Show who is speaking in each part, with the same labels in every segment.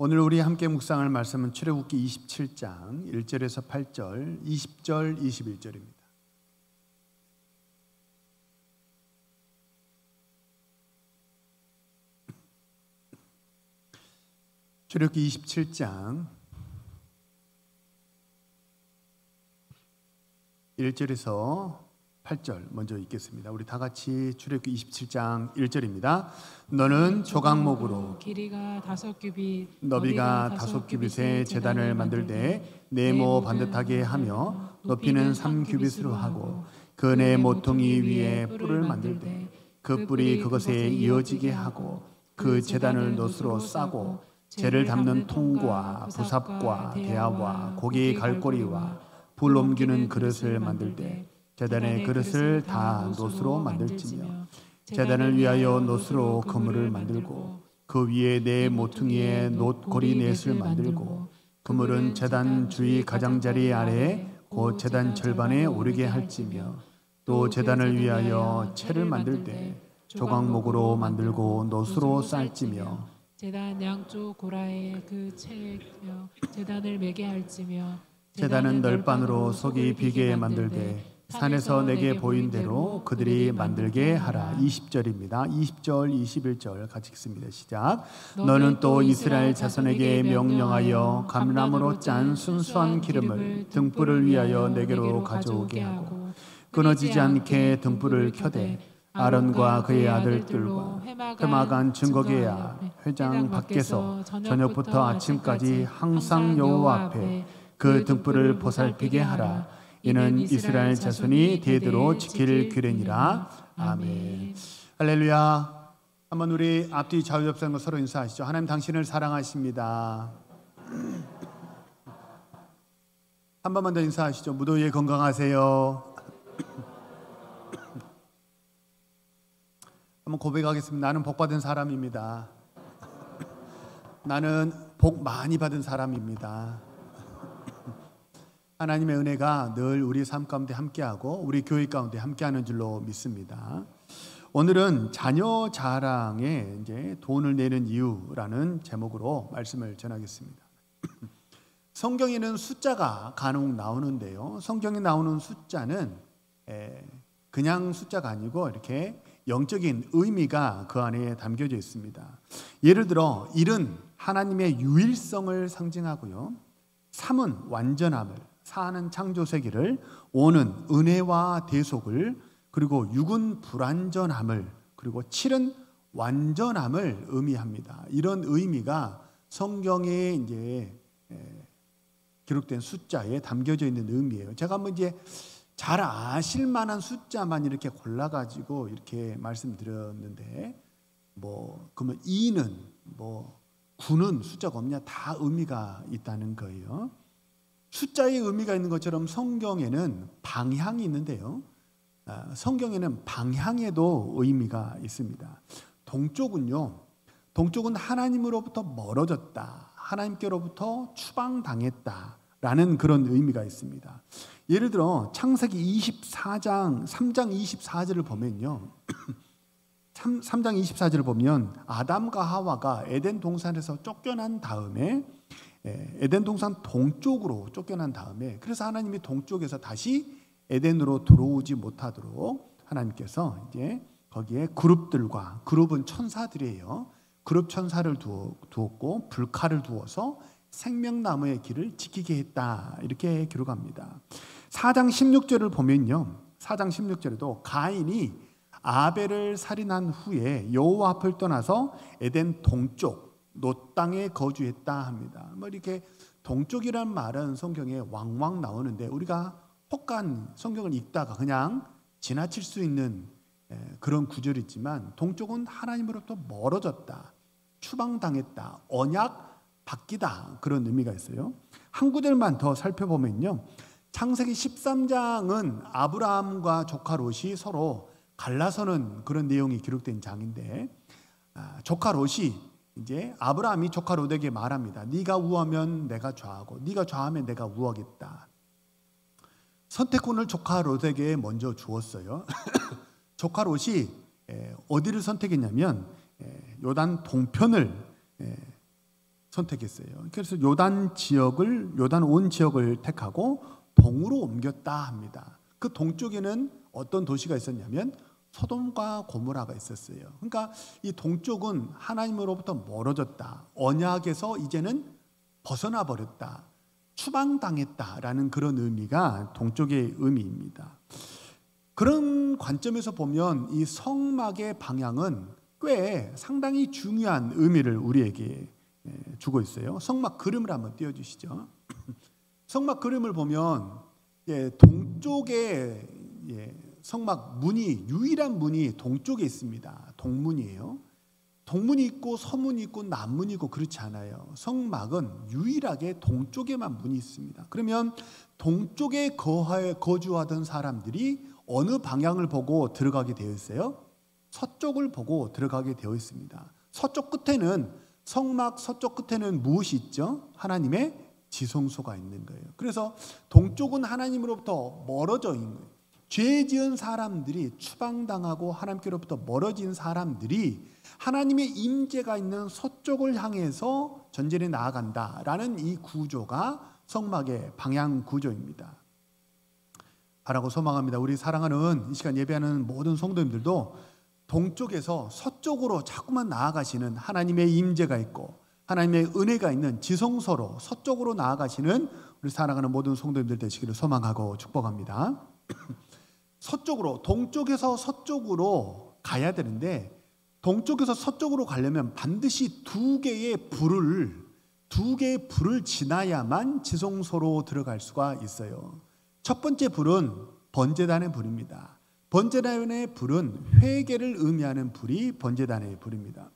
Speaker 1: 오늘 우리 함께 묵상할 말씀은 출애굽기 27장 1절에서 8절, 20절, 21절입니다. 출애굽기 27장 1절에서 8절 먼저 읽겠습니다. 우리 다 같이 출애굽기 27장 1절입니다. 너는 조각목으로
Speaker 2: 길이가 5규빗,
Speaker 1: 너비가 5규빗의 제단을 만들되 네모 반듯하게 하며 높이는 3규빗으로 하고 그 네모 퉁이 위에 뿔을 만들되 그 뿔이 그것에 이어지게 하고 그 제단을 놋으로 싸고 재를 담는 통과 부삽과 대야와 고기 갈고리와 불 옮기는 그릇을 만들되 제단의 그릇을 다 놋으로 만들지며 제단을 위하여 놋으로 그물을 만들고 그 위에 네 모퉁이에 놋고리 넷을 만들고 그물은 제단 주위 가장자리 아래에 곧 제단 절반에 오르게 할지며 또 제단을 위하여 채를 만들되 조각목으로 만들고 놋으로 쌀지며
Speaker 2: 제단 양쪽 고라에 그 채며 제단을 매게 할지며
Speaker 1: 제단은 널판으로 속이 비게 만들되 산에서 내게 보인 대로 그들이 만들게 하라. 20절입니다. 20절, 21절 같이 읽습니다. 시작. 너는 또 이스라엘 자손에게 명령하여 감람으로 짠 순수한 기름을 등불을 위하여 내게로 가져오게 하고 끊어지지 않게 등불을 켜되 아론과 그의 아들들과 회막안 증거계야 회장 밖에서 저녁부터 아침까지 항상 여호와 앞에 그 등불을 보살피게 하라. 이는 이스라엘 자손이 대대로 지킬 규례니라. 아멘. 할렐루야. 한번 우리 앞뒤 좌우옆으로 서로 인사하시죠. 하나님 당신을 사랑하십니다. 한 번만 더 인사하시죠. 무더위에 건강하세요. 한번 고백하겠습니다. 나는 복 받은 사람입니다. 나는 복 많이 받은 사람입니다. 하나님의 은혜가 늘 우리 삶 가운데 함께하고 우리 교회 가운데 함께하는 줄로 믿습니다. 오늘은 자녀 자랑에 이제 돈을 내는 이유라는 제목으로 말씀을 전하겠습니다. 성경에는 숫자가 간혹 나오는데요. 성경에 나오는 숫자는 그냥 숫자가 아니고 이렇게 영적인 의미가 그 안에 담겨져 있습니다. 예를 들어 1은 하나님의 유일성을 상징하고요. 3은 완전함을, 4는 창조 세계를, 5는 은혜와 대속을, 그리고 6은 불완전함을, 그리고 7은 완전함을 의미합니다. 이런 의미가 성경에 이제 기록된 숫자에 담겨져 있는 의미예요. 제가 한번 이제 잘 아실 만한 숫자만 이렇게 골라가지고 이렇게 말씀드렸는데, 그러면 2는 9는 숫자가 없냐? 다 의미가 있다는 거예요. 숫자의 의미가 있는 것처럼 성경에는 방향이 있는데요. 성경에는 방향에도 의미가 있습니다. 동쪽은요. 동쪽은 하나님으로부터 멀어졌다. 하나님께로부터 추방당했다라는 그런 의미가 있습니다. 예를 들어 창세기 24장 3장 24절을 보면요. 3장 24절을 보면 아담과 하와가 에덴 동산에서 쫓겨난 다음에 에덴 동산 동쪽으로 쫓겨난 다음에 그래서 하나님이 동쪽에서 다시 에덴으로 들어오지 못하도록 하나님께서 이제 거기에 그룹은 천사들이에요. 그룹 천사를 두었고 불칼을 두어서 생명나무의 길을 지키게 했다. 이렇게 기록합니다. 4장 16절을 보면요. 4장 16절에도 가인이 아벨을 살인한 후에 여호와 앞을 떠나서 에덴 동쪽 놋 땅에 거주했다 합니다. 이렇게 동쪽이란 말은 성경에 왕왕 나오는데 우리가 혹간 성경을 읽다가 그냥 지나칠 수 있는 그런 구절이지만 동쪽은 하나님으로부터 멀어졌다, 추방당했다, 언약 바뀌다 그런 의미가 있어요. 한 구절만 더 살펴보면요. 창세기 13장은 아브라함과 조카 롯이 서로 갈라서는 그런 내용이 기록된 장인데 조카 롯이 이제 아브라함이 조카 롯에게 말합니다. 네가 우하면 내가 좌하고 네가 좌하면 내가 우하겠다. 선택권을 조카 롯에게 먼저 주었어요. 조카 롯이 어디를 선택했냐면 요단 동편을 선택했어요. 그래서 요단 온 지역을 택하고 동으로 옮겼다 합니다. 그 동쪽에는 어떤 도시가 있었냐면 소돔과 고모라가 있었어요. 그러니까 이 동쪽은 하나님으로부터 멀어졌다. 언약에서 이제는 벗어나 버렸다. 추방당했다라는 그런 의미가 동쪽의 의미입니다. 그런 관점에서 보면 이 성막의 방향은 꽤 상당히 중요한 의미를 우리에게 주고 있어요. 성막 그림을 한번 띄워주시죠. 성막 그림을 보면 동쪽에 성막 문이, 유일한 문이 동쪽에 있습니다. 동문이에요. 동문이 있고 서문이 있고 남문이 있고 그렇지 않아요. 성막은 유일하게 동쪽에만 문이 있습니다. 그러면 동쪽에 거주하던 사람들이 어느 방향을 보고 들어가게 되어 있어요? 서쪽을 보고 들어가게 되어 있습니다. 서쪽 끝에는, 성막 서쪽 끝에는 무엇이 있죠? 하나님의 지성소가 있는 거예요. 그래서 동쪽은 하나님으로부터 멀어져 있는 거예요. 죄 지은 사람들이, 추방당하고 하나님께로부터 멀어진 사람들이 하나님의 임재가 있는 서쪽을 향해서 전진해 나아간다라는 이 구조가 성막의 방향 구조입니다. 바라고 소망합니다. 우리 사랑하는 이 시간 예배하는 모든 성도님들도 동쪽에서 서쪽으로 자꾸만 나아가시는 하나님의 임재가 있고 하나님의 은혜가 있는 지성소로 서쪽으로 나아가시는 우리 사랑하는 모든 성도님들 되시기를 소망하고 축복합니다. 서쪽으로, 동쪽에서 서쪽으로 가야 되는데 동쪽에서 서쪽으로 가려면 반드시 두 개의 불을 지나야만 지성소로 들어갈 수가 있어요. 첫 번째 불은 번제단의 불입니다. 번제단의 불은 회개를 의미하는 불이 번제단의 불입니다.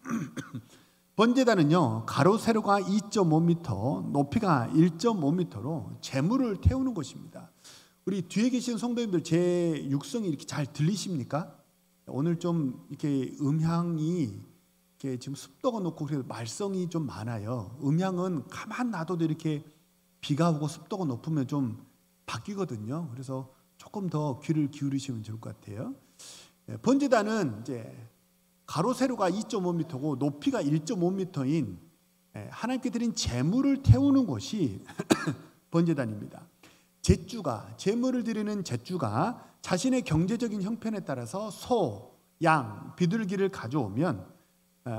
Speaker 1: 번제단은요, 가로 세로가 2.5m, 높이가 1.5m로 재물을 태우는 것입니다. 우리 뒤에 계신 성도님들 제 육성이 이렇게 잘 들리십니까? 오늘 좀 이렇게 음향이 이렇게 지금 습도가 높고 그래서 말썽이 좀 많아요. 음향은 가만 놔둬도 이렇게 비가 오고 습도가 높으면 좀 바뀌거든요. 그래서 조금 더 귀를 기울이시면 좋을 것 같아요. 번제단은 이제 가로 세로가 2.5m고 높이가 1.5m인 하나님께 드린 제물을 태우는 곳이 번제단입니다. 제물을 드리는 제주가 자신의 경제적인 형편에 따라서 소, 양, 비둘기를 가져오면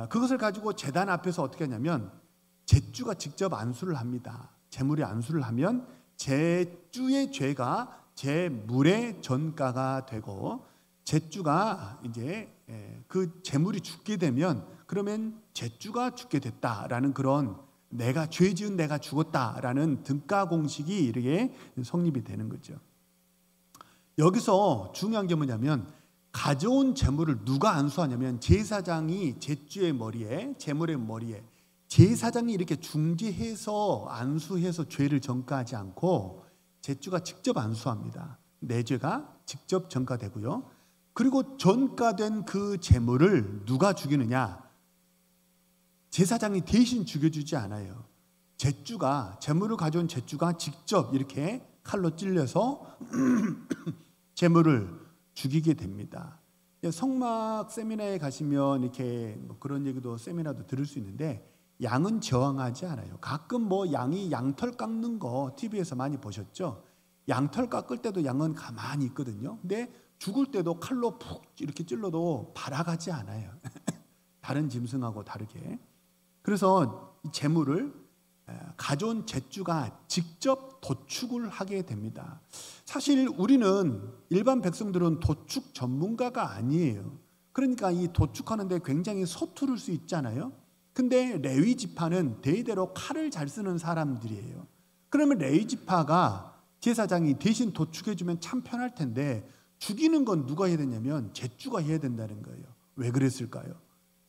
Speaker 1: 그것을 가지고 제단 앞에서 어떻게 하냐면 제주가 직접 안수를 합니다. 제물이 안수를 하면 제주의 죄가 제물의 전가가 되고 제주가 이제 그 제물이 죽게 되면 그러면 제주가 죽게 됐다라는 그런 내가 죄 지은 내가 죽었다라는 등가 공식이 이렇게 성립이 되는 거죠. 여기서 중요한 게 뭐냐면 가져온 제물을 누가 안수하냐면 제사장이 제주의 머리에, 제물의 머리에 제사장이 이렇게 중지해서 안수해서 죄를 전가하지 않고 제주가 직접 안수합니다. 내 죄가 직접 전가되고요. 그리고 전가된 그 제물을 누가 죽이느냐? 제사장이 대신 죽여주지 않아요. 제물을 가져온 제주가 직접 이렇게 칼로 찔려서 제물을 죽이게 됩니다. 성막 세미나에 가시면 이렇게 뭐 그런 얘기도 세미나도 들을 수 있는데 양은 저항하지 않아요. 가끔 뭐 양이 양털 깎는 거 TV에서 많이 보셨죠? 양털 깎을 때도 양은 가만히 있거든요. 근데 죽을 때도 칼로 푹 이렇게 찔러도 발아가지 않아요. 다른 짐승하고 다르게. 그래서 이 제물을 가져온 제주가 직접 도축을 하게 됩니다. 사실 우리는 일반 백성들은 도축 전문가가 아니에요. 그러니까 이 도축하는데 굉장히 서투를 수 있잖아요. 근데 레위 지파는 대대로 칼을 잘 쓰는 사람들이에요. 그러면 레위 지파가 제사장이 대신 도축해주면 참 편할 텐데 죽이는 건 누가 해야 되냐면 제주가 해야 된다는 거예요. 왜 그랬을까요?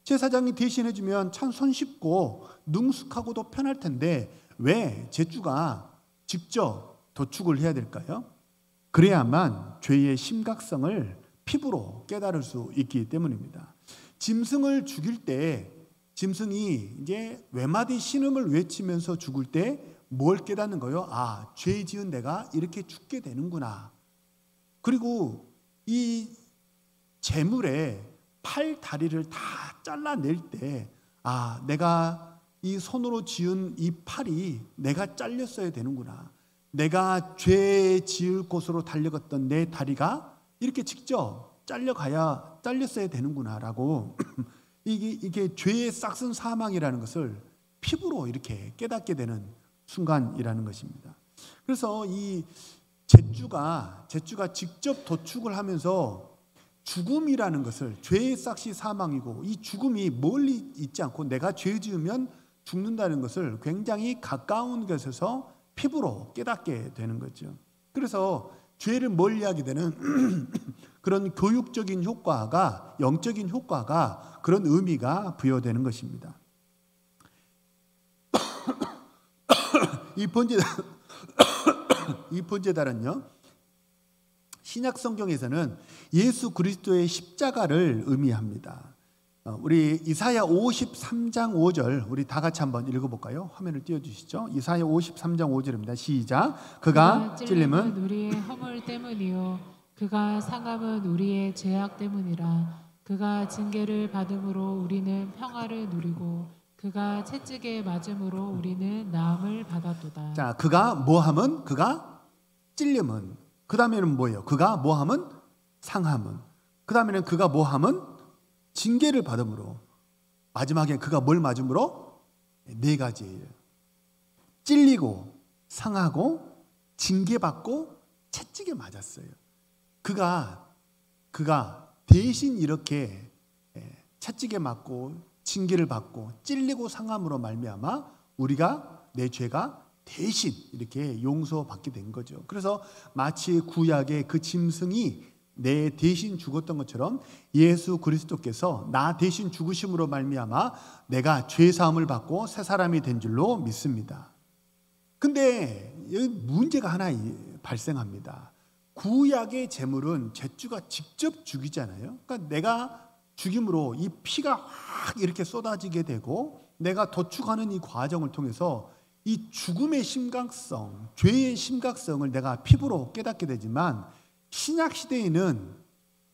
Speaker 1: 제사장이 대신해주면 참 손쉽고 능숙하고도 편할 텐데 왜 제주가 직접 도축을 해야 될까요? 그래야만 죄의 심각성을 피부로 깨달을 수 있기 때문입니다. 짐승을 죽일 때 짐승이 이제 외마디 신음을 외치면서 죽을 때 뭘 깨닫는 거예요? 아, 죄 지은 내가 이렇게 죽게 되는구나. 그리고 이 제물에 팔 다리를 다 잘라낼 때 아, 내가 이 손으로 지은 이 팔이 내가 잘렸어야 되는구나. 내가 죄 지을 곳으로 달려갔던 내 다리가 이렇게 직접 잘렸어야 되는구나라고 이게 죄의 싹슨 사망이라는 것을 피부로 이렇게 깨닫게 되는 순간이라는 것입니다. 그래서 이 잿주가 직접 도축을 하면서 죽음이라는 것을, 죄의 싹시 사망이고 이 죽음이 멀리 있지 않고 내가 죄 지으면 죽는다는 것을 굉장히 가까운 곳에서 피부로 깨닫게 되는 거죠. 그래서 죄를 멀리하게 되는 그런 교육적인 효과가, 영적인 효과가, 그런 의미가 부여되는 것입니다. 이 번제단은요, 신약 성경에서는 예수 그리스도의 십자가를 의미합니다. 우리 이사야 53장 5절 우리 다 같이 한번 읽어볼까요? 화면을 띄워주시죠. 이사야 53장 5절입니다. 시작. 그가 찔림은
Speaker 2: 우리의 허물 때문이요 그가 상함은 우리의 죄악 때문이라. 그가 징계를 받음으로 우리는 평화를 누리고 그가 채찍에 맞음으로 우리는 나음을 받았도다.
Speaker 1: 자, 그가 뭐함은? 그가 찔림은. 그 다음에는 뭐예요? 그가 뭐함은? 상함은. 그 다음에는 그가 뭐함은? 징계를 받음으로. 마지막에 그가 뭘 맞음으로? 네 가지예요. 찔리고, 상하고, 징계받고, 채찍에 맞았어요. 그가 대신 이렇게 채찍에 맞고 징계를 받고 찔리고 상함으로 말미암아 우리가, 내 죄가 대신 이렇게 용서받게 된 거죠. 그래서 마치 구약의 그 짐승이 내 대신 죽었던 것처럼 예수 그리스도께서 나 대신 죽으심으로 말미암아 내가 죄 사함을 받고 새 사람이 된 줄로 믿습니다. 근데 여기 문제가 하나 발생합니다. 구약의 제물은 잿주가 직접 죽이잖아요. 그러니까 내가 죽임으로 이 피가 확 이렇게 쏟아지게 되고 내가 도축하는 이 과정을 통해서 이 죽음의 심각성, 죄의 심각성을 내가 피부로 깨닫게 되지만, 신약 시대에는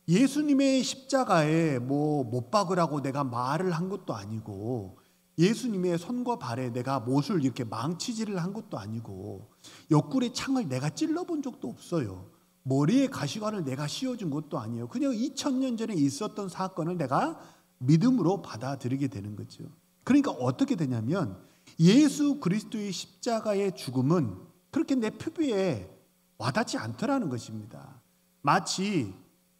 Speaker 1: 예수님의 십자가에 못 박으라고 내가 말을 한 것도 아니고, 예수님의 손과 발에 내가 못을 이렇게 망치질을 한 것도 아니고, 옆구리 창을 내가 찔러본 적도 없어요. 머리에 가시관을 내가 씌워준 것도 아니에요. 그냥 2000년 전에 있었던 사건을 내가 믿음으로 받아들이게 되는 거죠. 그러니까 어떻게 되냐면 예수 그리스도의 십자가의 죽음은 그렇게 내 피부에 와닿지 않더라는 것입니다. 마치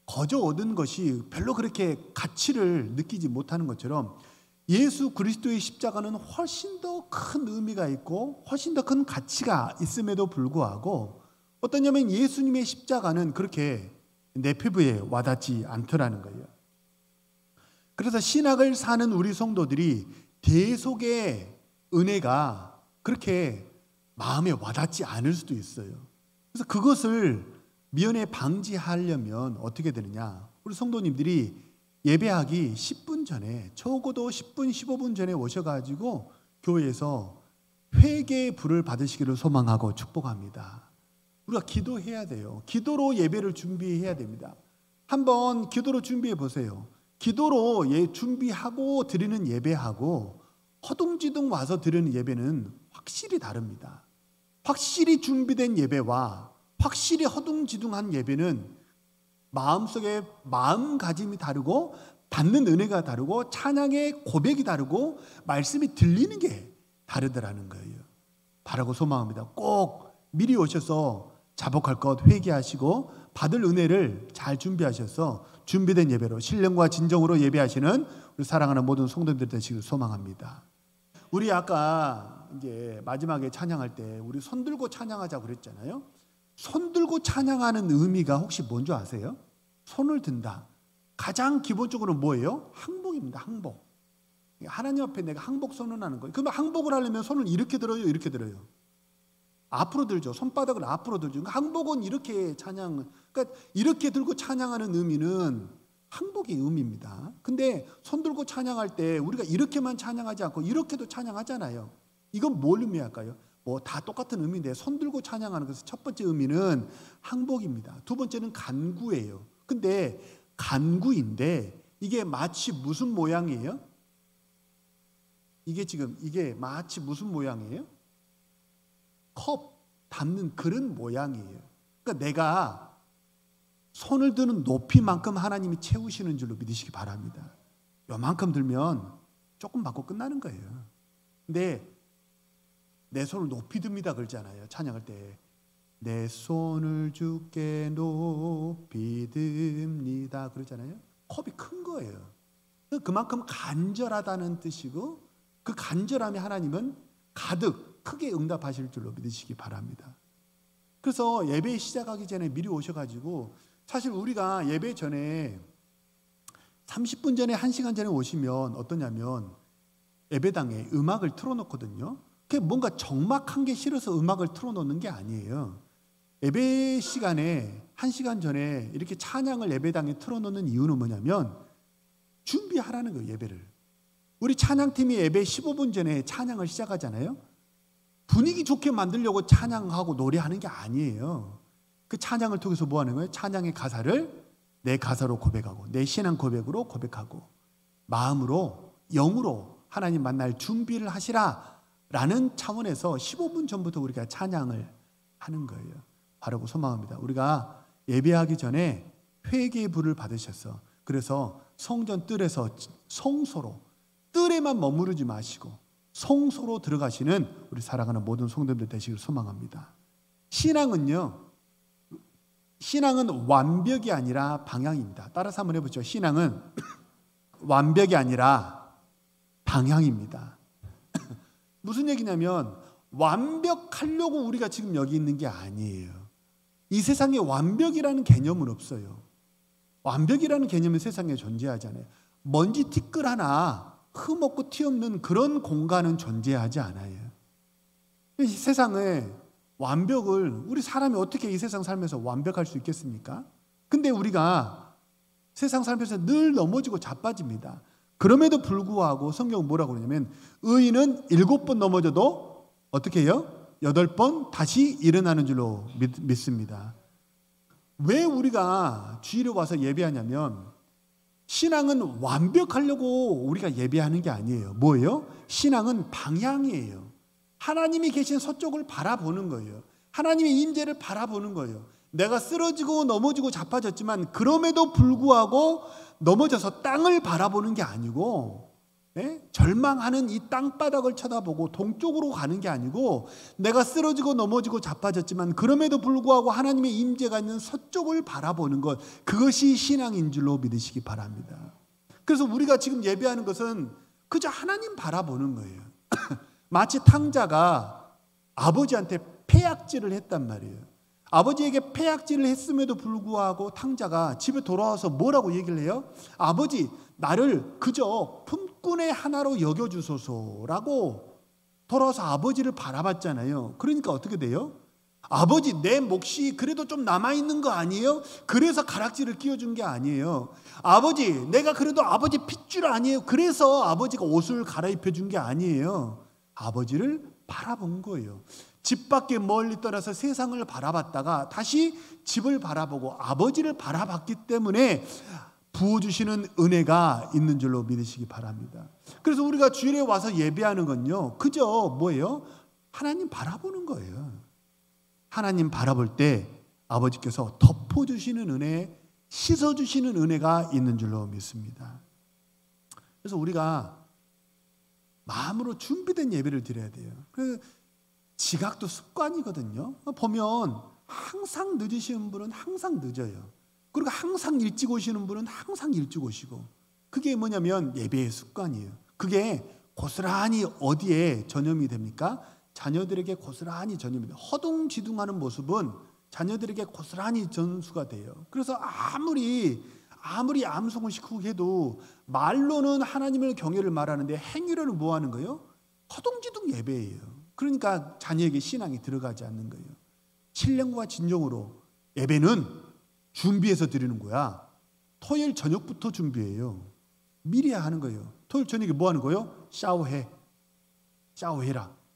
Speaker 1: 거저 얻은 것이 별로 그렇게 가치를 느끼지 못하는 것처럼 예수 그리스도의 십자가는 훨씬 더 큰 의미가 있고 훨씬 더 큰 가치가 있음에도 불구하고 어떠냐면 예수님의 십자가는 그렇게 내 피부에 와닿지 않더라는 거예요. 그래서 신학을 사는 우리 성도들이 대속의 은혜가 그렇게 마음에 와닿지 않을 수도 있어요. 그래서 그것을 미연에 방지하려면 어떻게 되느냐? 우리 성도님들이 예배하기 10분 전에, 적어도 10분, 15분 전에 오셔가지고 교회에서 회개의 불을 받으시기를 소망하고 축복합니다. 우리가 기도해야 돼요. 기도로 예배를 준비해야 됩니다. 한번 기도로 준비해 보세요. 기도로 준비하고 드리는 예배하고 허둥지둥 와서 드리는 예배는 확실히 다릅니다. 확실히 준비된 예배와 확실히 허둥지둥한 예배는 마음속에 마음가짐이 다르고 받는 은혜가 다르고 찬양의 고백이 다르고 말씀이 들리는 게 다르더라는 거예요. 바라고 소망합니다. 꼭 미리 오셔서 자복할 것 회개하시고 받을 은혜를 잘 준비하셔서 준비된 예배로 신령과 진정으로 예배하시는 우리 사랑하는 모든 성도님들 되시길 소망합니다. 우리 아까 이제 마지막에 찬양할 때 우리 손 들고 찬양하자고 그랬잖아요. 손 들고 찬양하는 의미가 혹시 뭔지 아세요? 손을 든다. 가장 기본적으로 뭐예요? 항복입니다. 항복. 하나님 앞에 내가 항복 선언하는 거예요. 그러면 항복을 하려면 손을 이렇게 들어요, 이렇게 들어요. 앞으로 들죠. 손바닥을 앞으로 들죠. 그러니까 항복은 이렇게 그러니까 이렇게 들고 찬양하는 의미는 항복의 의미입니다. 근데 손 들고 찬양할 때 우리가 이렇게만 찬양하지 않고 이렇게도 찬양하잖아요. 이건 뭘 의미할까요? 다 똑같은 의미인데 손 들고 찬양하는 것은 첫 번째 의미는 항복입니다. 두 번째는 간구예요. 근데 간구인데 이게 마치 무슨 모양이에요? 이게 마치 무슨 모양이에요? 컵 담는 그런 모양이에요. 그러니까 내가 손을 드는 높이만큼 하나님이 채우시는 줄로 믿으시기 바랍니다. 요만큼 들면 조금 받고 끝나는 거예요. 근데 내 손을 높이 듭니다 그러잖아요. 찬양할 때 내 손을 주께 높이 듭니다 그러잖아요. 컵이 큰 거예요. 그만큼 간절하다는 뜻이고 그 간절함에 하나님은 가득 크게 응답하실 줄로 믿으시기 바랍니다. 그래서 예배 시작하기 전에 미리 오셔가지고, 사실 우리가 예배 전에 30분 전에 1시간 전에 오시면 어떠냐면 예배당에 음악을 틀어놓거든요. 그게 뭔가 적막한 게 싫어서 음악을 틀어놓는 게 아니에요. 예배 시간에 1시간 전에 이렇게 찬양을 예배당에 틀어놓는 이유는 뭐냐면 준비하라는 거예요. 예배를. 우리 찬양팀이 예배 15분 전에 찬양을 시작하잖아요. 분위기 좋게 만들려고 찬양하고 노래하는 게 아니에요. 그 찬양을 통해서 뭐 하는 거예요? 찬양의 가사를 내 가사로 고백하고 내 신앙 고백으로 고백하고 마음으로 영으로 하나님 만날 준비를 하시라라는 차원에서 15분 전부터 우리가 찬양을 하는 거예요. 바라고 소망합니다. 우리가 예배하기 전에 회개의 불을 받으셔서, 그래서 성전 뜰에서 성소로, 뜰에만 머무르지 마시고 성소로 들어가시는 우리 사랑하는 모든 성도님들 되시길 소망합니다. 신앙은 완벽이 아니라 방향입니다. 따라서 한번 해보죠. 신앙은 완벽이 아니라 방향입니다. 무슨 얘기냐면 완벽하려고 우리가 지금 여기 있는 게 아니에요. 이 세상에 완벽이라는 개념은 없어요. 완벽이라는 개념은 세상에 존재하지 않아요. 먼지 티끌 하나 흠없고 티 없는 그런 공간은 존재하지 않아요. 이 세상에 완벽을, 우리 사람이 어떻게 이 세상 살면서 완벽할 수 있겠습니까? 근데 우리가 세상 살면서 늘 넘어지고 자빠집니다. 그럼에도 불구하고 성경은 뭐라고 그러냐면 의인은 7번 넘어져도 어떻게 해요? 8번 다시 일어나는 줄로 믿습니다. 왜 우리가 주일에 와서 예배하냐면 신앙은 완벽하려고 우리가 예배하는 게 아니에요. 뭐예요? 신앙은 방향이에요. 하나님이 계신 서쪽을 바라보는 거예요. 하나님의 임재를 바라보는 거예요. 내가 쓰러지고 넘어지고 자빠졌지만 그럼에도 불구하고 넘어져서 땅을 바라보는 게 아니고, 절망하는 이 땅바닥을 쳐다보고 동쪽으로 가는 게 아니고, 내가 쓰러지고 넘어지고 자빠졌지만 그럼에도 불구하고 하나님의 임재가 있는 서쪽을 바라보는 것, 그것이 신앙인 줄로 믿으시기 바랍니다. 그래서 우리가 지금 예배하는 것은 그저 하나님 바라보는 거예요. 마치 탕자가 아버지한테 폐악질을 했단 말이에요. 아버지에게 폐악질을 했음에도 불구하고 탕자가 집에 돌아와서 뭐라고 얘기를 해요? 아버지, 나를 그저 품꾼의 하나로 여겨주소서라고 돌아와서 아버지를 바라봤잖아요. 그러니까 어떻게 돼요? 아버지, 내 몫이 그래도 좀 남아있는 거 아니에요? 그래서 가락지를 끼워준 게 아니에요. 아버지, 내가 그래도 아버지 핏줄 아니에요? 그래서 아버지가 옷을 갈아입혀 준 게 아니에요. 아버지를 바라본 거예요. 집 밖에 멀리 떠나서 세상을 바라봤다가 다시 집을 바라보고 아버지를 바라봤기 때문에 부어주시는 은혜가 있는 줄로 믿으시기 바랍니다. 그래서 우리가 주일에 와서 예배하는 건요, 그저 뭐예요? 하나님 바라보는 거예요. 하나님 바라볼 때 아버지께서 덮어주시는 은혜, 씻어주시는 은혜가 있는 줄로 믿습니다. 그래서 우리가 마음으로 준비된 예배를 드려야 돼요. 지각도 습관이거든요. 보면 항상 늦으시는 분은 항상 늦어요. 그리고 항상 일찍 오시는 분은 항상 일찍 오시고, 그게 뭐냐면 예배의 습관이에요. 그게 고스란히 어디에 전염이 됩니까? 자녀들에게 고스란히 전염이 돼요. 허둥지둥하는 모습은 자녀들에게 고스란히 전수가 돼요. 그래서 아무리 암송을 시키고 해도 말로는 하나님의 경외를 말하는데 행위로는 뭐 하는 거예요? 허둥지둥 예배예요. 그러니까 자녀에게 신앙이 들어가지 않는 거예요. 신령과 진정으로 예배는 준비해서 드리는 거야. 토요일 저녁부터 준비해요. 미리 하는 거예요. 토요일 저녁에 뭐 하는 거예요? 샤워해라.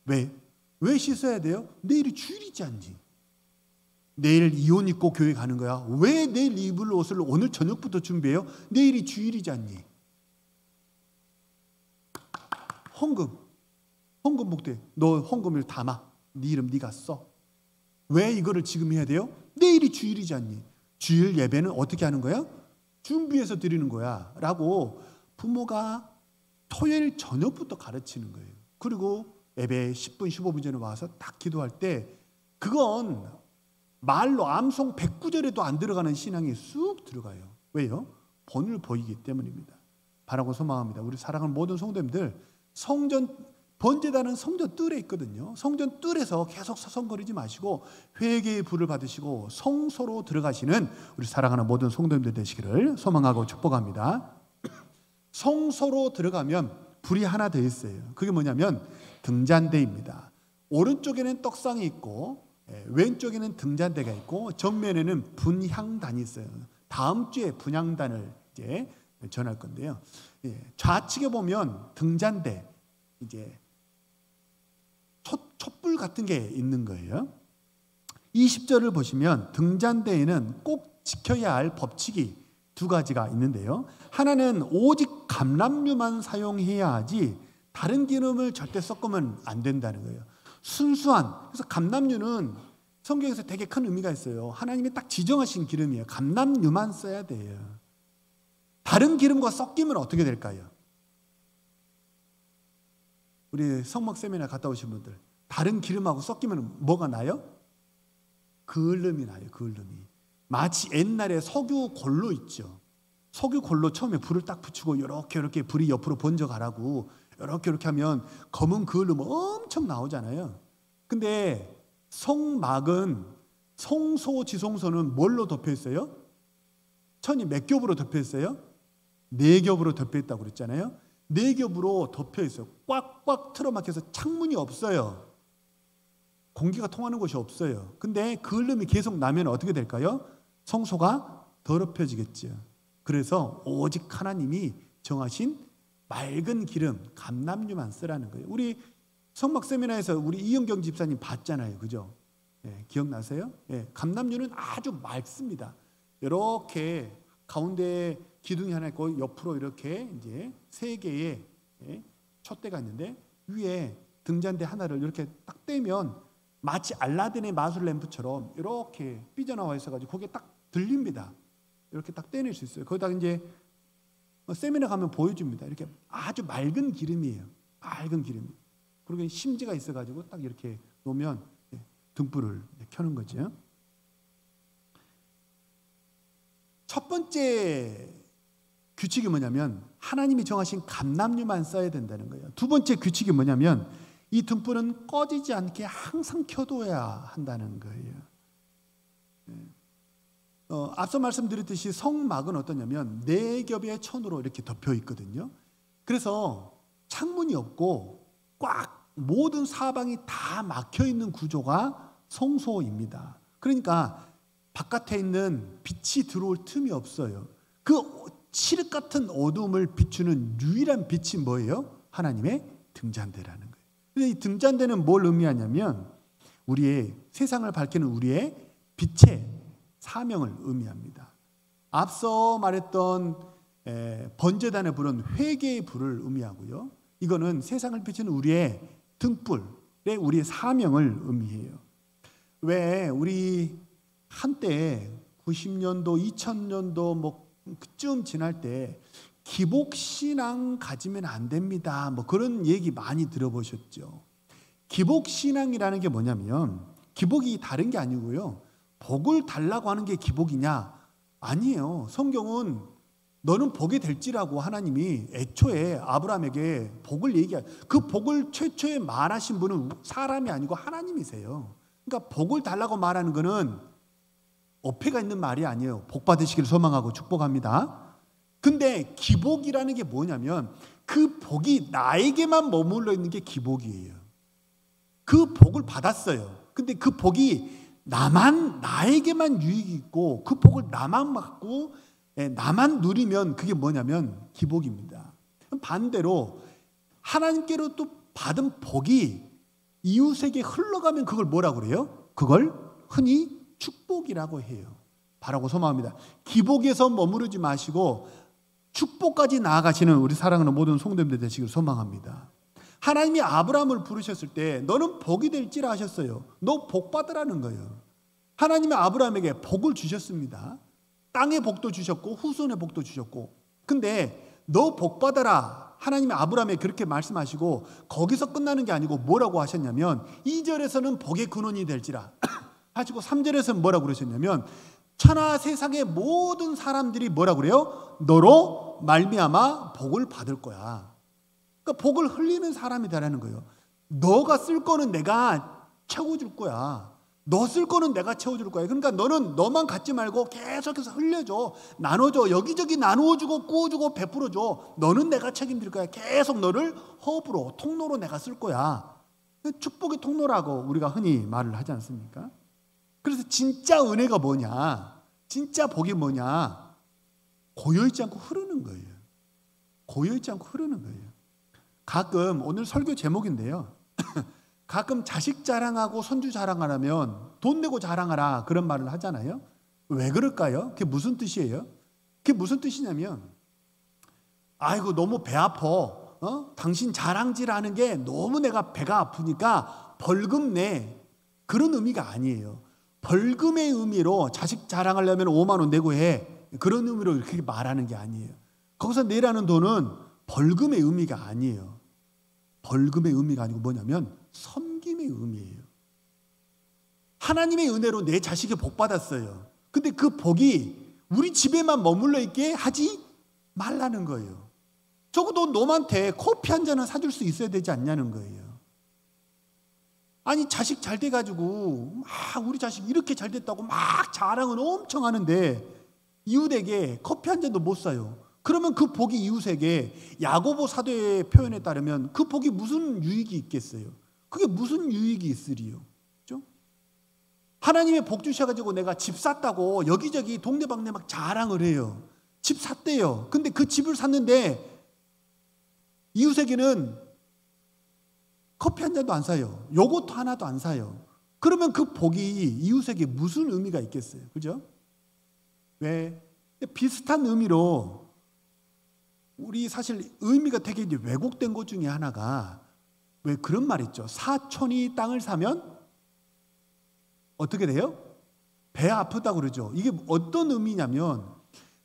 Speaker 1: 왜 씻어야 돼요? 내일이 주일이지 않니? 내일 이 옷 입고 교회 가는 거야. 왜 내일 입을 옷을 오늘 저녁부터 준비해요? 내일이 주일이지 않니? 헌금. 헌금 목대, 너 헌금을 담아. 네 이름 네가 써. 왜 이거를 지금 해야 돼요? 내일이 주일이지 않니? 주일 예배는 어떻게 하는 거야? 준비해서 드리는 거야 라고 부모가 토요일 저녁부터 가르치는 거예요. 그리고 예배 10분 15분 전에 와서 딱 기도할 때 그건 말로 암송 109절에도 안 들어가는 신앙이 쑥 들어가요. 왜요? 본을 보이기 때문입니다. 바라고 소망합니다. 우리 사랑하는 모든 성도님들, 성전 번제단은 성전 뜰에 있거든요. 성전 뜰에서 계속 서성거리지 마시고 회개의 불을 받으시고 성소로 들어가시는 우리 사랑하는 모든 성도님들 되시기를 소망하고 축복합니다. 성소로 들어가면 불이 하나 더 있어요. 그게 뭐냐면 등잔대입니다. 오른쪽에는 떡상이 있고 왼쪽에는 등잔대가 있고 정면에는 분향단이 있어요. 다음 주에 분향단을 이제 전할 건데요. 좌측에 보면 등잔대, 이제 촛불 같은 게 있는 거예요. 20절을 보시면 등잔대에는 꼭 지켜야 할 법칙이 두 가지가 있는데요. 하나는 오직 감람유만 사용해야 하지 다른 기름을 절대 섞으면 안 된다는 거예요. 순수한, 그래서 감람유는 성경에서 되게 큰 의미가 있어요. 하나님이 딱 지정하신 기름이에요. 감람유만 써야 돼요. 다른 기름과 섞이면 어떻게 될까요? 우리 성막 세미나 갔다 오신 분들, 다른 기름하고 섞이면 뭐가 나요? 그을름이 나요. 그을름이. 마치 옛날에 석유 골로 있죠. 석유 골로 처음에 불을 딱 붙이고 이렇게 불이 옆으로 번져가라고 이렇게 하면 검은 그을름 엄청 나오잖아요. 근데 성막은, 성소 지성소는 뭘로 덮여 있어요? 천이 몇 겹으로 덮여 있어요? 4겹으로 덮여 있다고 그랬잖아요. 4겹으로 덮여 있어요. 꽉꽉 틀어막혀서 창문이 없어요. 공기가 통하는 곳이 없어요. 근데 그을름이 계속 나면 어떻게 될까요? 성소가 더럽혀지겠죠. 그래서 오직 하나님이 정하신 맑은 기름, 감람유만 쓰라는 거예요. 우리 성막 세미나에서 우리 이영경 집사님 봤잖아요. 그죠? 기억나세요? 감람유는 아주 맑습니다. 이렇게 가운데 기둥이 하나 있고 옆으로 이렇게 이제 3개의 촛대가 있는데 위에 등잔대 하나를 이렇게 딱 떼면 마치 알라딘의 마술 램프처럼 이렇게 삐져나와 있어가지고 거기에 딱 들립니다. 이렇게 딱 떼낼 수 있어요. 거기다 이제 세미나 가면 보여줍니다. 이렇게 아주 맑은 기름이에요. 맑은 기름. 그리고 심지가 있어가지고 딱 이렇게 놓으면 등불을 켜는 거죠. 첫 번째 규칙이 뭐냐면 하나님이 정하신 감람유만 써야 된다는 거예요. 두 번째 규칙이 뭐냐면 이 등불은 꺼지지 않게 항상 켜둬야 한다는 거예요. 앞서 말씀드렸듯이 성막은 어떠냐면 4겹의 천으로 이렇게 덮여 있거든요. 그래서 창문이 없고 꽉 모든 사방이 다 막혀 있는 구조가 성소입니다. 그러니까 바깥에 있는 빛이 들어올 틈이 없어요. 그 칠흑 같은 어둠을 비추는 유일한 빛이 뭐예요? 하나님의 등잔대라는 거예요. 근데 이 등잔대는 뭘 의미하냐면 우리의 세상을 밝히는 우리의 빛의 사명을 의미합니다. 앞서 말했던 번제단의 불은 회개의 불을 의미하고요. 이거는 세상을 비추는 우리의 등불의 우리의 사명을 의미해요. 왜 우리 한때 90년도, 2000년도 뭐 그쯤 지날 때 기복신앙 가지면 안 됩니다. 뭐 그런 얘기 많이 들어보셨죠. 기복신앙이라는 게 뭐냐면 기복이 다른 게 아니고요. 복을 달라고 하는 게 기복이냐? 아니에요. 성경은 너는 복이 될지라고 하나님이 애초에 아브라함에게 복을 그 복을 최초에 말하신 분은 사람이 아니고 하나님이세요. 그러니까 복을 달라고 말하는 거는 어폐가 있는 말이 아니에요. 복 받으시기를 소망하고 축복합니다. 근데 기복이라는 게 뭐냐면 그 복이 나에게만 머물러 있는 게 기복이에요. 그 복을 받았어요. 근데 그 복이 나에게만 유익이 있고 그 복을 나만 받고 나만 누리면 그게 뭐냐면 기복입니다. 반대로 하나님께로 또 받은 복이 이웃에게 흘러가면 그걸 뭐라고 그래요? 그걸 흔히 축복이라고 해요. 바라고 소망합니다. 기복에서 머무르지 마시고 축복까지 나아가시는 우리 사랑하는 모든 성도님들 되시길 소망합니다. 하나님이 아브라함을 부르셨을 때 너는 복이 될지라 하셨어요. 너 복 받으라는 거예요. 하나님이 아브라함에게 복을 주셨습니다. 땅의 복도 주셨고 후손의 복도 주셨고. 근데 너 복 받아라. 하나님이 아브라함에게 그렇게 말씀하시고 거기서 끝나는 게 아니고 뭐라고 하셨냐면 2절에서는 복의 근원이 될지라 하시고 3절에서는 뭐라고 그러셨냐면 천하 세상의 모든 사람들이 뭐라고 그래요? 너로 말미암아 복을 받을 거야. 그러니까 복을 흘리는 사람이 되라는 거예요. 너가 쓸 거는 내가 채워줄 거야. 너 쓸 거는 내가 채워줄 거야. 그러니까 너는 너만 갖지 말고 계속해서 흘려줘. 나눠줘. 여기저기 나누어주고 꾸어주고 베풀어줘. 너는 내가 책임질 거야. 계속 너를 허브로 통로로 내가 쓸 거야. 축복의 통로라고 우리가 흔히 말을 하지 않습니까? 그래서 진짜 은혜가 뭐냐? 진짜 복이 뭐냐? 고여있지 않고 흐르는 거예요. 고여있지 않고 흐르는 거예요. 가끔 오늘 설교 제목인데요. 가끔 자식 자랑하고 손주 자랑하라면 돈 내고 자랑하라 그런 말을 하잖아요. 왜 그럴까요? 그게 무슨 뜻이에요? 그게 무슨 뜻이냐면 아이고 너무 배 아파. 당신 자랑질하는 게 너무 내가 배가 아프니까 벌금 내. 그런 의미가 아니에요. 벌금의 의미로 자식 자랑하려면 5만 원 내고 해. 그런 의미로 이렇게 말하는 게 아니에요. 거기서 내라는 돈은 벌금의 의미가 아니에요. 벌금의 의미가 아니고 뭐냐면 섬김의 의미예요. 하나님의 은혜로 내 자식이 복 받았어요. 근데 그 복이 우리 집에만 머물러 있게 하지 말라는 거예요. 적어도 놈한테 커피 한 잔은 사줄 수 있어야 되지 않냐는 거예요. 아니 자식 잘 돼가지고 막 우리 자식 이렇게 잘 됐다고 막 자랑은 엄청 하는데 이웃에게 커피 한 잔도 못 사요. 그러면 그 복이 이웃에게 야고보 사도의 표현에 따르면 그 복이 무슨 유익이 있겠어요? 그게 무슨 유익이 있으리요? 그렇죠? 하나님의 복 주셔가지고 내가 집 샀다고 여기저기 동네방네 막 자랑을 해요. 집 샀대요. 근데 그 집을 샀는데 이웃에게는 커피 한 잔도 안 사요. 요거트 하나도 안 사요. 그러면 그 복이 이웃에게 무슨 의미가 있겠어요? 그죠? 왜? 비슷한 의미로 우리 사실 의미가 되게 이제 왜곡된 것 중에 하나가 왜 그런 말 있죠? 사촌이 땅을 사면 어떻게 돼요? 배 아프다고 그러죠. 이게 어떤 의미냐면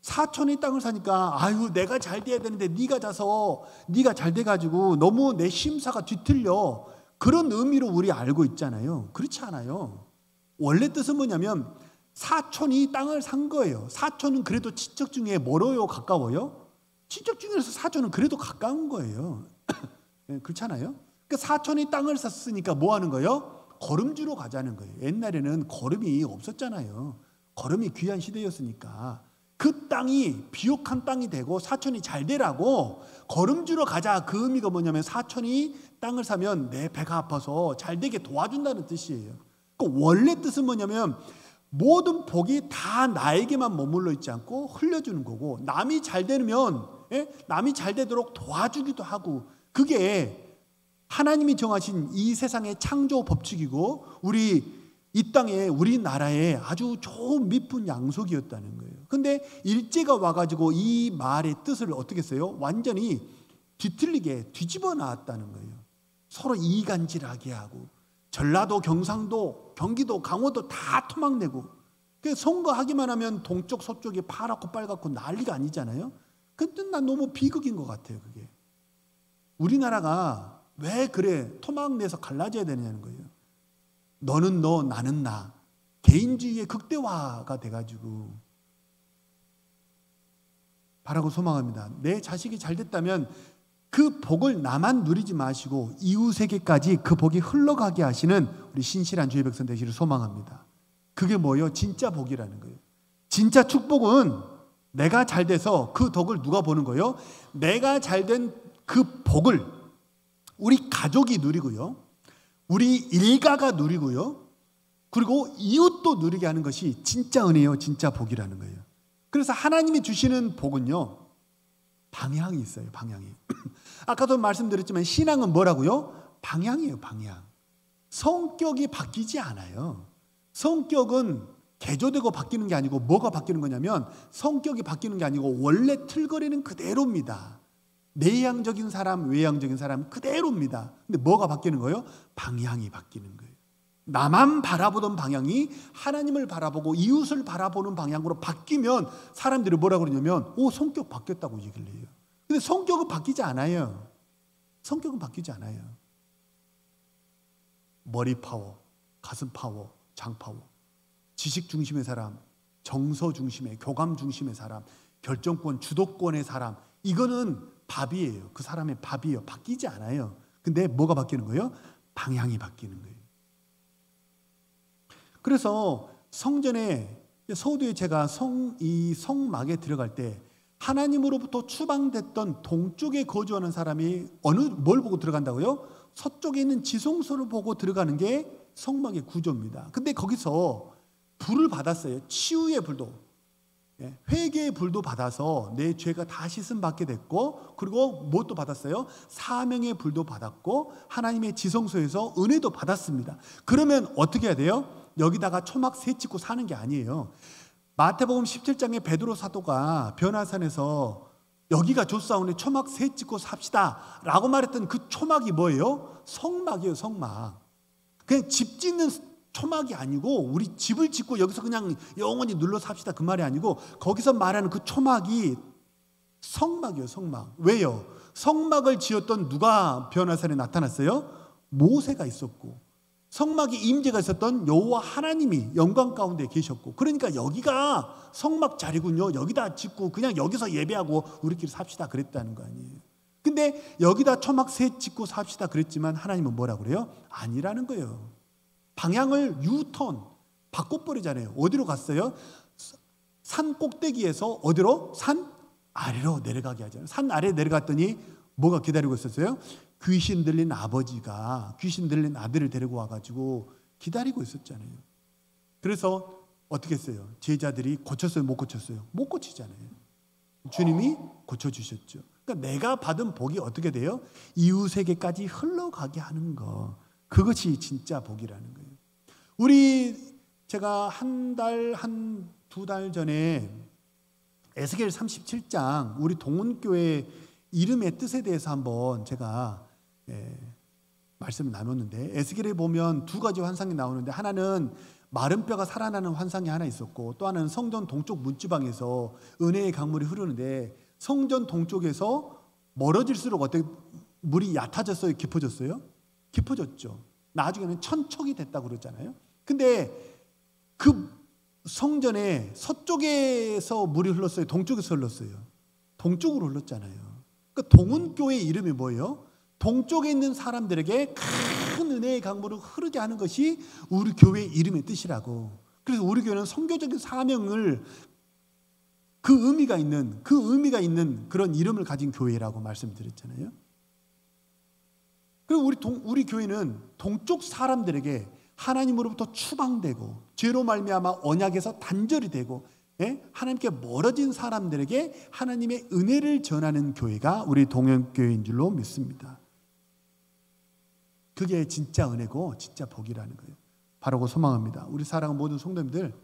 Speaker 1: 사촌이 땅을 사니까 아유 내가 잘 돼야 되는데 네가 자서 네가 잘 돼가지고 너무 내 심사가 뒤틀려. 그런 의미로 우리 알고 있잖아요. 그렇지 않아요. 원래 뜻은 뭐냐면 사촌이 땅을 산 거예요. 사촌은 그래도 친척 중에 멀어요? 가까워요? 친척 중에서 사촌은 그래도 가까운 거예요. 그렇잖아요. 그러니까 사촌이 땅을 샀으니까 뭐 하는 거예요? 거름주로 가자는 거예요. 옛날에는 거름이 없었잖아요. 거름이 귀한 시대였으니까 그 땅이 비옥한 땅이 되고 사촌이 잘 되라고 거름주로 가자. 그 의미가 뭐냐면 사촌이 땅을 사면 내 배가 아파서 잘 되게 도와준다는 뜻이에요. 그 원래 뜻은 뭐냐면 모든 복이 다 나에게만 머물러 있지 않고 흘려주는 거고 남이 잘 되면 남이 잘 되도록 도와주기도 하고 그게 하나님이 정하신 이 세상의 창조 법칙이고 우리 이 땅에 우리나라에 아주 좋은 미쁜 양속이었다는 거예요. 근데 일제가 와가지고 이 말의 뜻을 어떻게 했어요? 완전히 뒤틀리게 뒤집어 놨다는 거예요. 서로 이간질하게 하고 전라도, 경상도, 경기도, 강원도 다 토막내고 선거하기만 하면 동쪽, 서쪽이 파랗고 빨갛고 난리가 아니잖아요. 근데 난 너무 비극인 것 같아요. 그게 우리나라가 왜 그래 토막내서 갈라져야 되냐는 거예요. 너는 너, 나는 나. 개인주의의 극대화가 돼가지고 바라고 소망합니다. 내 자식이 잘 됐다면 그 복을 나만 누리지 마시고 이웃에게까지 그 복이 흘러가게 하시는 우리 신실한 주의 백성 되시기를 소망합니다. 그게 뭐예요? 진짜 복이라는 거예요. 진짜 축복은 내가 잘 돼서 그 덕을 누가 보는 거예요? 내가 잘 된 그 복을 우리 가족이 누리고요. 우리 일가가 누리고요. 그리고 이웃도 누리게 하는 것이 진짜 은혜요. 진짜 복이라는 거예요. 그래서 하나님이 주시는 복은요. 방향이 있어요. 방향이. 아까도 말씀드렸지만 신앙은 뭐라고요? 방향이에요. 방향. 성격이 바뀌지 않아요. 성격은 개조되고 바뀌는 게 아니고 뭐가 바뀌는 거냐면 성격이 바뀌는 게 아니고 원래 틀거리는 그대로입니다. 내향적인 사람, 외향적인 사람 그대로입니다. 근데 뭐가 바뀌는 거예요? 방향이 바뀌는 거예요. 나만 바라보던 방향이 하나님을 바라보고 이웃을 바라보는 방향으로 바뀌면 사람들이 뭐라고 그러냐면 성격 바뀌었다고 얘기를 해요. 근데 성격은 바뀌지 않아요. 성격은 바뀌지 않아요. 머리 파워, 가슴 파워, 장 파워, 지식 중심의 사람, 정서 중심의, 교감 중심의 사람, 결정권, 주도권의 사람, 이거는 밥이에요. 그 사람의 밥이에요. 바뀌지 않아요. 근데 뭐가 바뀌는 거예요? 방향이 바뀌는 거예요. 그래서 성전에 서우도에 제가 이 성막에 들어갈 때 하나님으로부터 추방됐던 동쪽에 거주하는 사람이 뭘 보고 들어간다고요? 서쪽에 있는 지성소를 보고 들어가는 게 성막의 구조입니다. 근데 거기서 불을 받았어요. 치유의 불도, 회개의 불도 받아서 내 죄가 다 씻음 받게 됐고, 그리고 무엇도 받았어요? 사명의 불도 받았고 하나님의 지성소에서 은혜도 받았습니다. 그러면 어떻게 해야 돼요? 여기다가 초막 새 짓고 사는 게 아니에요. 마태복음 17장에 베드로 사도가 변화산에서 여기가 좋사오니 초막 새 짓고 삽시다 라고 말했던 그 초막이 뭐예요? 성막이에요. 성막. 그냥 집 짓는 초막이 아니고 우리 집을 짓고 여기서 그냥 영원히 눌러 삽시다 그 말이 아니고, 거기서 말하는 그 초막이 성막이에요. 성막. 왜요? 성막을 지었던 누가 변화산에 나타났어요? 모세가 있었고, 성막이 임재가 있었던 여호와 하나님이 영광 가운데 계셨고, 그러니까 여기가 성막 자리군요. 여기다 짓고 그냥 여기서 예배하고 우리끼리 삽시다 그랬다는 거 아니에요. 근데 여기다 초막 새 짓고 삽시다 그랬지만 하나님은 뭐라고 그래요? 아니라는 거예요. 방향을 유턴 바꿔버리잖아요. 어디로 갔어요? 산 꼭대기에서 어디로? 산 아래로 내려가게 하잖아요. 산 아래 내려갔더니 뭐가 기다리고 있었어요? 귀신 들린 아버지가 귀신 들린 아들을 데리고 와가지고 기다리고 있었잖아요. 그래서 어떻게 했어요? 제자들이 고쳤어요? 못 고쳤어요? 못 고치잖아요. 주님이 고쳐주셨죠. 그러니까 내가 받은 복이 어떻게 돼요? 이웃에게까지 흘러가게 하는 거, 그것이 진짜 복이라는 거예요. 제가 두 달 전에 에스겔 37장 우리 동문교회 이름의 뜻에 대해서 한번 제가 말씀을 나눴는데, 에스겔에 보면 두 가지 환상이 나오는데, 하나는 마른 뼈가 살아나는 환상이 하나 있었고, 또 하나는 성전 동쪽 문지방에서 은혜의 강물이 흐르는데, 성전 동쪽에서 멀어질수록 어떻게 물이 얕아졌어요? 깊어졌어요? 깊어졌죠. 나중에는 천척이 됐다고 그랬잖아요. 근데 그 성전의 서쪽에서 물이 흘렀어요? 동쪽에서 흘렀어요? 동쪽으로 흘렀잖아요. 그러니까 동문교회 이름이 뭐예요? 동쪽에 있는 사람들에게 큰 은혜의 강물을 흐르게 하는 것이 우리 교회의 이름의 뜻이라고. 그래서 우리 교회는 선교적인 사명을 그 의미가 있는 그런 이름을 가진 교회라고 말씀드렸잖아요. 그리고 우리 교회는 동쪽 사람들에게 하나님으로부터 추방되고 죄로 말미암아 언약에서 단절이 되고 하나님께 멀어진 사람들에게 하나님의 은혜를 전하는 교회가 우리 동현교회인 줄로 믿습니다. 그게 진짜 은혜고 진짜 복이라는 거예요. 바라고 소망합니다. 우리 사랑하는 모든 성도님들,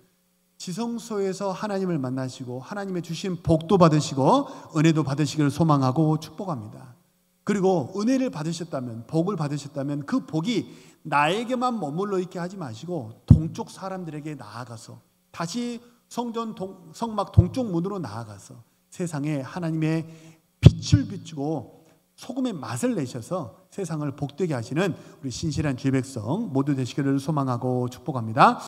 Speaker 1: 지성소에서 하나님을 만나시고 하나님의 주신 복도 받으시고 은혜도 받으시기를 소망하고 축복합니다. 그리고 은혜를 받으셨다면, 복을 받으셨다면 그 복이 나에게만 머물러 있게 하지 마시고 동쪽 사람들에게 나아가서 다시 성막 동쪽 문으로 나아가서 세상에 하나님의 빛을 비추고 소금의 맛을 내셔서 세상을 복되게 하시는 우리 신실한 주의 백성 모두 되시기를 소망하고 축복합니다.